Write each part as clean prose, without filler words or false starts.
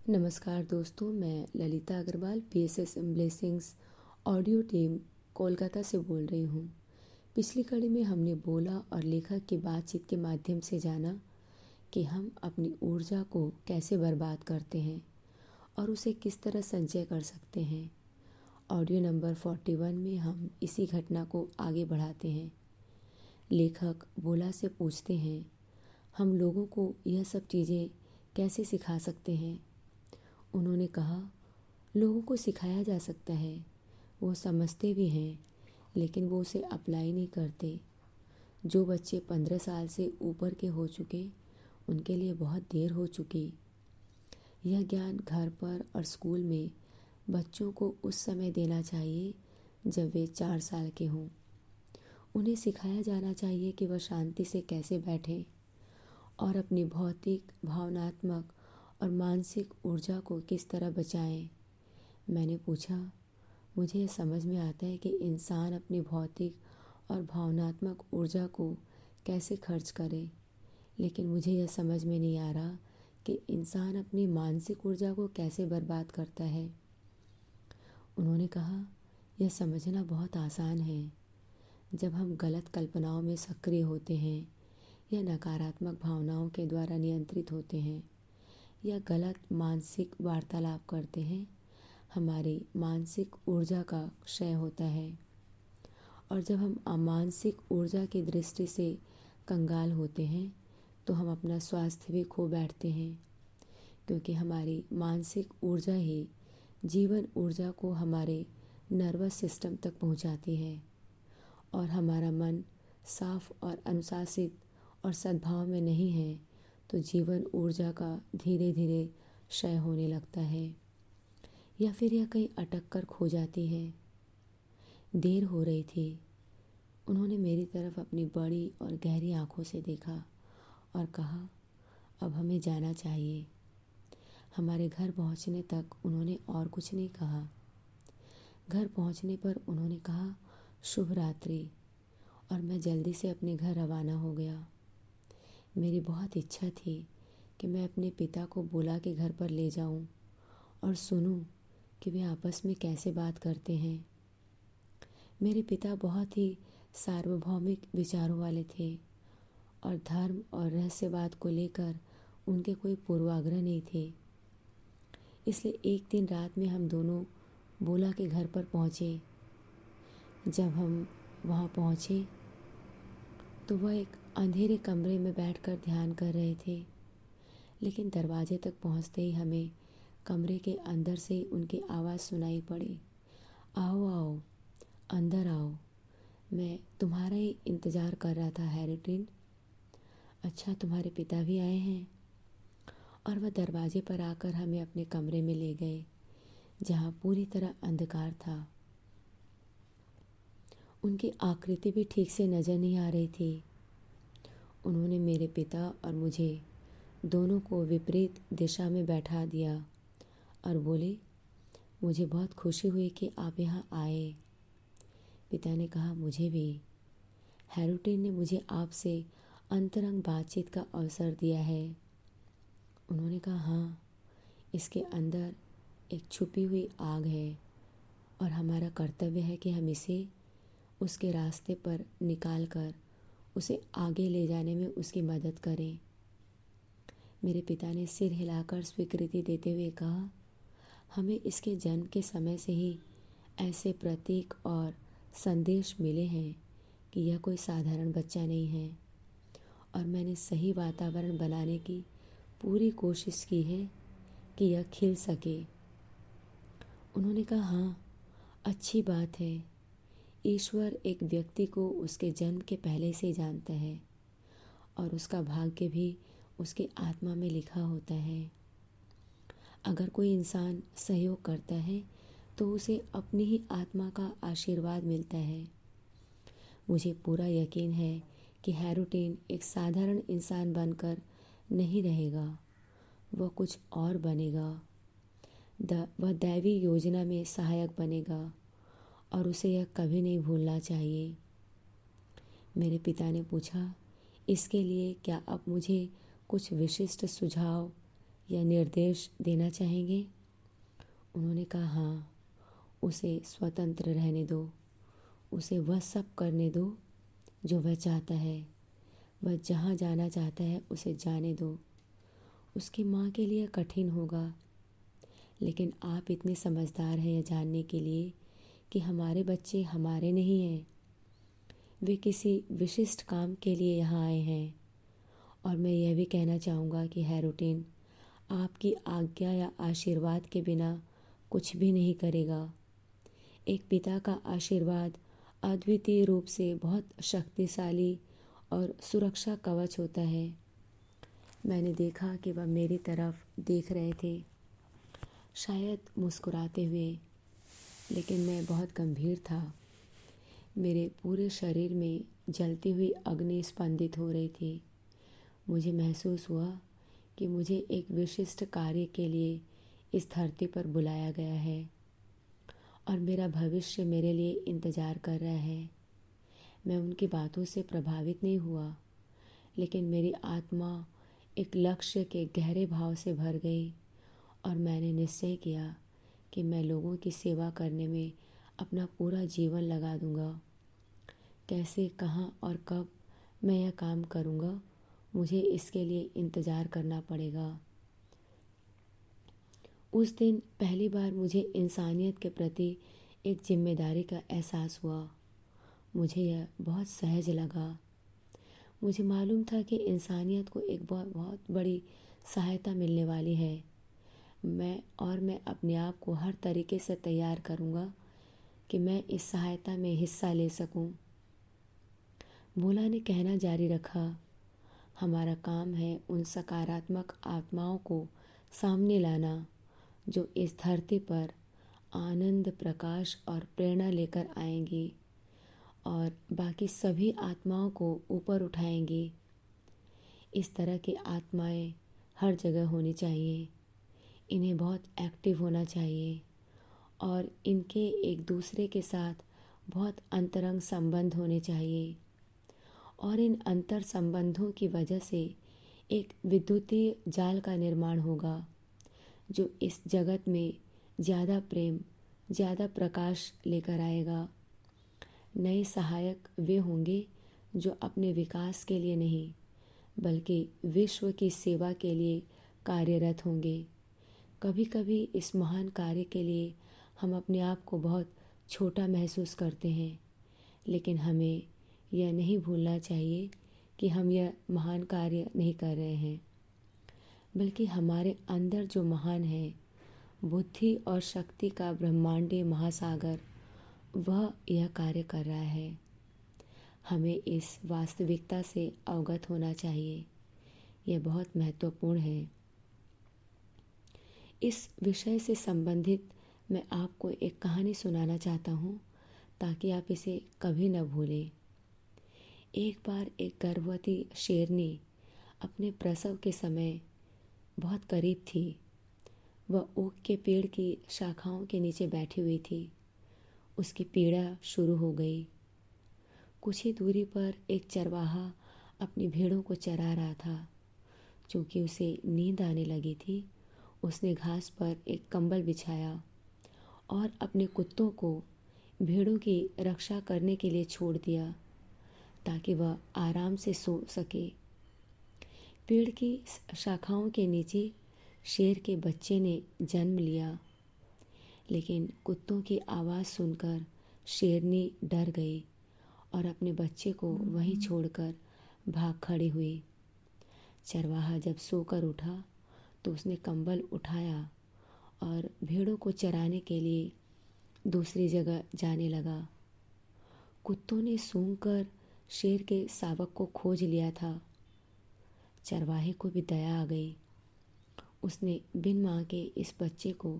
नमस्कार दोस्तों, मैं Lalita Agarwal PSS blessings audio team Kolkata से बोल रही हूँ। पिछली कड़ी में हमने बोला और लेखक की बातचीत के माध्यम से जाना कि हम अपनी ऊर्जा को कैसे बर्बाद करते हैं और उसे किस तरह संचय कर सकते हैं। ऑडियो नंबर 41 में हम इसी घटना को आगे बढ़ाते हैं। लेखक बोला से पूछते हैं, हम लोगों को यह सब चीज़ें कैसे सिखा सकते हैं। उन्होंने कहा, लोगों को सिखाया जा सकता है, वो समझते भी हैं, लेकिन वो उसे अप्लाई नहीं करते। जो बच्चे 15 साल से ऊपर के हो चुके, उनके लिए बहुत देर हो चुकी। यह ज्ञान घर पर और स्कूल में बच्चों को उस समय देना चाहिए जब वे 4 साल के हों। उन्हें सिखाया जाना चाहिए कि वह शांति से कैसे बैठें और अपनी भौतिक, भावनात्मक और मानसिक ऊर्जा को किस तरह बचाएं। मैंने पूछा, मुझे यह समझ में आता है कि इंसान अपनी भौतिक और भावनात्मक ऊर्जा को कैसे खर्च करे, लेकिन मुझे यह समझ में नहीं आ रहा कि इंसान अपनी मानसिक ऊर्जा को कैसे बर्बाद करता है। उन्होंने कहा, यह समझना बहुत आसान है। जब हम गलत कल्पनाओं में सक्रिय होते हैं या नकारात्मक भावनाओं के द्वारा नियंत्रित होते हैं या गलत मानसिक वार्तालाप करते हैं, हमारी मानसिक ऊर्जा का क्षय होता है। और जब हम अमानसिक ऊर्जा की दृष्टि से कंगाल होते हैं तो हम अपना स्वास्थ्य भी खो बैठते हैं, क्योंकि हमारी मानसिक ऊर्जा ही जीवन ऊर्जा को हमारे नर्वस सिस्टम तक पहुंचाती है। और हमारा मन साफ और अनुशासित और सद्भाव में नहीं है तो जीवन ऊर्जा का धीरे धीरे क्षय होने लगता है, या फिर यह कहीं अटक कर खो जाती है। देर हो रही थी। उन्होंने मेरी तरफ अपनी बड़ी और गहरी आंखों से देखा और कहा, अब हमें जाना चाहिए। हमारे घर पहुंचने तक उन्होंने और कुछ नहीं कहा। घर पहुंचने पर उन्होंने कहा, शुभ रात्रि, और मैं जल्दी से अपने घर रवाना हो गया। मेरी बहुत इच्छा थी कि मैं अपने पिता को बुला के घर पर ले जाऊं और सुनूं कि वे आपस में कैसे बात करते हैं। मेरे पिता बहुत ही सार्वभौमिक विचारों वाले थे और धर्म और रहस्यवाद को लेकर उनके कोई पूर्वाग्रह नहीं थे। इसलिए एक दिन रात में हम दोनों बोला के घर पर पहुँचे। जब हम वहाँ पहुँचे तो वह एक अंधेरे कमरे में बैठकर ध्यान कर रहे थे, लेकिन दरवाजे तक पहुँचते ही हमें कमरे के अंदर से उनकी आवाज़ सुनाई पड़ी, आओ आओ, अंदर आओ, मैं तुम्हारा ही इंतज़ार कर रहा था हैरिटिन। अच्छा, तुम्हारे पिता भी आए हैं। और वह दरवाजे पर आकर हमें अपने कमरे में ले गए, जहाँ पूरी तरह अंधकार था। उनकी आकृति भी ठीक से नज़र नहीं आ रही थी। उन्होंने मेरे पिता और मुझे दोनों को विपरीत दिशा में बैठा दिया और बोले, मुझे बहुत खुशी हुई कि आप यहाँ आए। पिता ने कहा, मुझे भी। हैरिटिन ने मुझे आपसे अंतरंग बातचीत का अवसर दिया है। उन्होंने कहा, हाँ, इसके अंदर एक छुपी हुई आग है और हमारा कर्तव्य है कि हम इसे उसके रास्ते पर निकाल कर उसे आगे ले जाने में उसकी मदद करें। मेरे पिता ने सिर हिलाकर स्वीकृति देते हुए कहा, हमें इसके जन्म के समय से ही ऐसे प्रतीक और संदेश मिले हैं कि यह कोई साधारण बच्चा नहीं है, और मैंने सही वातावरण बनाने की पूरी कोशिश की है कि यह खिल सके। उन्होंने कहा, हाँ, अच्छी बात है। ईश्वर एक व्यक्ति को उसके जन्म के पहले से जानता है और उसका भाग्य भी उसके आत्मा में लिखा होता है। अगर कोई इंसान सहयोग करता है तो उसे अपनी ही आत्मा का आशीर्वाद मिलता है। मुझे पूरा यकीन है कि हैरिटिन एक साधारण इंसान बनकर नहीं रहेगा, वह कुछ और बनेगा। वह दैवी योजना में सहायक बनेगा और उसे यह कभी नहीं भूलना चाहिए। मेरे पिता ने पूछा, इसके लिए क्या आप मुझे कुछ विशिष्ट सुझाव या निर्देश देना चाहेंगे? उन्होंने कहा, हाँ, उसे स्वतंत्र रहने दो। उसे वह सब करने दो जो वह चाहता है। वह जहाँ जाना चाहता है उसे जाने दो। उसकी माँ के लिए कठिन होगा, लेकिन आप इतने समझदार हैं यह जानने के लिए कि हमारे बच्चे हमारे नहीं हैं। वे किसी विशिष्ट काम के लिए यहाँ आए हैं। और मैं यह भी कहना चाहूँगा कि हैरोटिन आपकी आज्ञा या आशीर्वाद के बिना कुछ भी नहीं करेगा। एक पिता का आशीर्वाद अद्वितीय रूप से बहुत शक्तिशाली और सुरक्षा कवच होता है। मैंने देखा कि वह मेरी तरफ देख रहे थे, शायद मुस्कुराते हुए, लेकिन मैं बहुत गंभीर था। मेरे पूरे शरीर में जलती हुई अग्नि स्पंदित हो रही थी। मुझे महसूस हुआ कि मुझे एक विशिष्ट कार्य के लिए इस धरती पर बुलाया गया है और मेरा भविष्य मेरे लिए इंतज़ार कर रहा है। मैं उनकी बातों से प्रभावित नहीं हुआ, लेकिन मेरी आत्मा एक लक्ष्य के गहरे भाव से भर गई और मैंने निश्चय किया कि मैं लोगों की सेवा करने में अपना पूरा जीवन लगा दूंगा। कैसे, कहाँ और कब मैं यह काम करूँगा, मुझे इसके लिए इंतज़ार करना पड़ेगा। उस दिन पहली बार मुझे इंसानियत के प्रति एक जिम्मेदारी का एहसास हुआ। मुझे यह बहुत सहज लगा। मुझे मालूम था कि इंसानियत को एक बहुत बहुत बड़ी सहायता मिलने वाली है। मैं अपने आप को हर तरीके से तैयार करूँगा कि मैं इस सहायता में हिस्सा ले सकूँ। भोला ने कहना जारी रखा, हमारा काम है उन सकारात्मक आत्माओं को सामने लाना जो इस धरती पर आनंद, प्रकाश और प्रेरणा लेकर आएंगी और बाकी सभी आत्माओं को ऊपर उठाएंगी। इस तरह की आत्माएं हर जगह होनी चाहिए। इन्हें बहुत एक्टिव होना चाहिए और इनके एक दूसरे के साथ बहुत अंतरंग संबंध होने चाहिए और इन अंतर संबंधों की वजह से एक विद्युतीय जाल का निर्माण होगा जो इस जगत में ज़्यादा प्रेम, ज़्यादा प्रकाश लेकर आएगा। नए सहायक वे होंगे जो अपने विकास के लिए नहीं बल्कि विश्व की सेवा के लिए कार्यरत होंगे। कभी कभी इस महान कार्य के लिए हम अपने आप को बहुत छोटा महसूस करते हैं, लेकिन हमें यह नहीं भूलना चाहिए कि हम यह महान कार्य नहीं कर रहे हैं, बल्कि हमारे अंदर जो महान है, बुद्धि और शक्ति का ब्रह्मांडीय महासागर, वह यह कार्य कर रहा है। हमें इस वास्तविकता से अवगत होना चाहिए। यह बहुत महत्वपूर्ण है। इस विषय से संबंधित मैं आपको एक कहानी सुनाना चाहता हूँ ताकि आप इसे कभी न भूलें। एक बार एक गर्भवती शेरनी अपने प्रसव के समय बहुत करीब थी। वह ओक के पेड़ की शाखाओं के नीचे बैठी हुई थी। उसकी पीड़ा शुरू हो गई। कुछ ही दूरी पर एक चरवाहा अपनी भेड़ों को चरा रहा था। चूँकि उसे नींद आने लगी थी, उसने घास पर एक कंबल बिछाया और अपने कुत्तों को भेड़ों की रक्षा करने के लिए छोड़ दिया ताकि वह आराम से सो सके। पेड़ की शाखाओं के नीचे शेर के बच्चे ने जन्म लिया, लेकिन कुत्तों की आवाज़ सुनकर शेरनी डर गई और अपने बच्चे को वहीं छोड़कर भाग खड़ी हुई। चरवाहा जब सोकर उठा तो उसने कंबल उठाया और भेड़ों को चराने के लिए दूसरी जगह जाने लगा। कुत्तों ने सूंघकर शेर के शावक को खोज लिया था। चरवाहे को भी दया आ गई। उसने बिन माँ के इस बच्चे को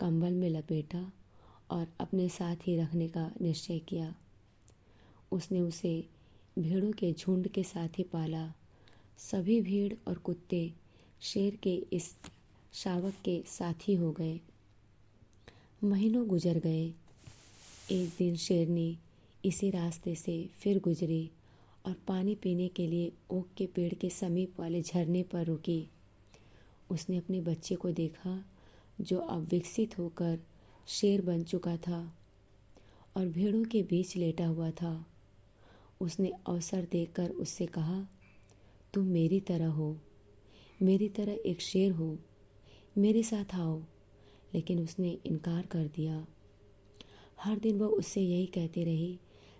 कंबल में लपेटा और अपने साथ ही रखने का निश्चय किया। उसने उसे भेड़ों के झुंड के साथ ही पाला। सभी भेड़ और कुत्ते शेर के इस शावक के साथी हो गए। महीनों गुजर गए। एक दिन शेरनी इसी रास्ते से फिर गुजरी और पानी पीने के लिए ओक के पेड़ के समीप वाले झरने पर रुकी। उसने अपने बच्चे को देखा जो अब विकसित होकर शेर बन चुका था और भेड़ों के बीच लेटा हुआ था। उसने अवसर देकर उससे कहा, तुम मेरी तरह हो, मेरी तरह एक शेर हो, मेरे साथ आओ। लेकिन उसने इनकार कर दिया। हर दिन वह उससे यही कहती रही,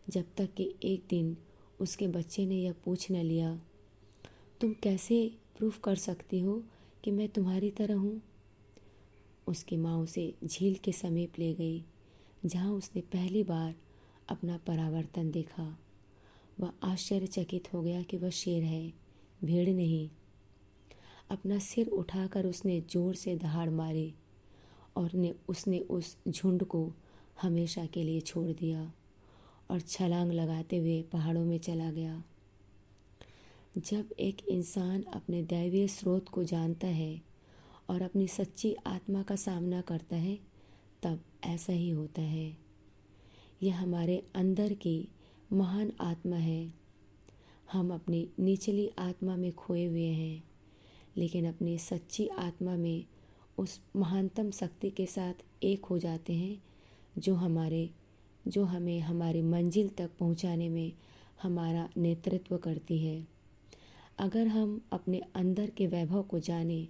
जब तक कि एक दिन उसके बच्चे ने यह पूछ न लिया, तुम कैसे प्रूफ कर सकती हो कि मैं तुम्हारी तरह हूँ। उसकी माँ उसे झील के समीप ले गई, जहाँ उसने पहली बार अपना परावर्तन देखा। वह आश्चर्यचकित हो गया कि वह शेर है, भेड़ नहीं। अपना सिर उठाकर उसने जोर से दहाड़ मारी और उसने उस झुंड को हमेशा के लिए छोड़ दिया और छलांग लगाते हुए पहाड़ों में चला गया। जब एक इंसान अपने दैवीय स्रोत को जानता है और अपनी सच्ची आत्मा का सामना करता है, तब ऐसा ही होता है। यह हमारे अंदर की महान आत्मा है। हम अपनी निचली आत्मा में खोए हुए हैं, लेकिन अपनी सच्ची आत्मा में उस महानतम शक्ति के साथ एक हो जाते हैं जो हमें हमारी मंजिल तक पहुंचाने में हमारा नेतृत्व करती है। अगर हम अपने अंदर के वैभव को जानें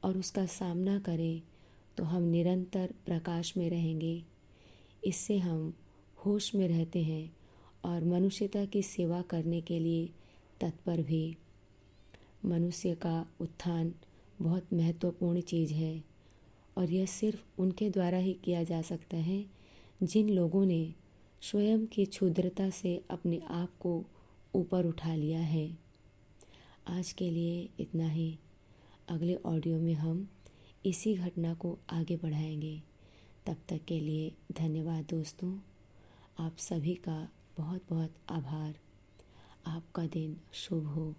और उसका सामना करें तो हम निरंतर प्रकाश में रहेंगे। इससे हम होश में रहते हैं और मनुष्यता की सेवा करने के लिए तत्पर भी। मनुष्य का उत्थान बहुत महत्वपूर्ण चीज़ है और यह सिर्फ उनके द्वारा ही किया जा सकता है जिन लोगों ने स्वयं की क्षुद्रता से अपने आप को ऊपर उठा लिया है। आज के लिए इतना ही। अगले ऑडियो में हम इसी घटना को आगे बढ़ाएंगे। तब तक के लिए धन्यवाद दोस्तों। आप सभी का बहुत बहुत आभार। आपका दिन शुभ हो।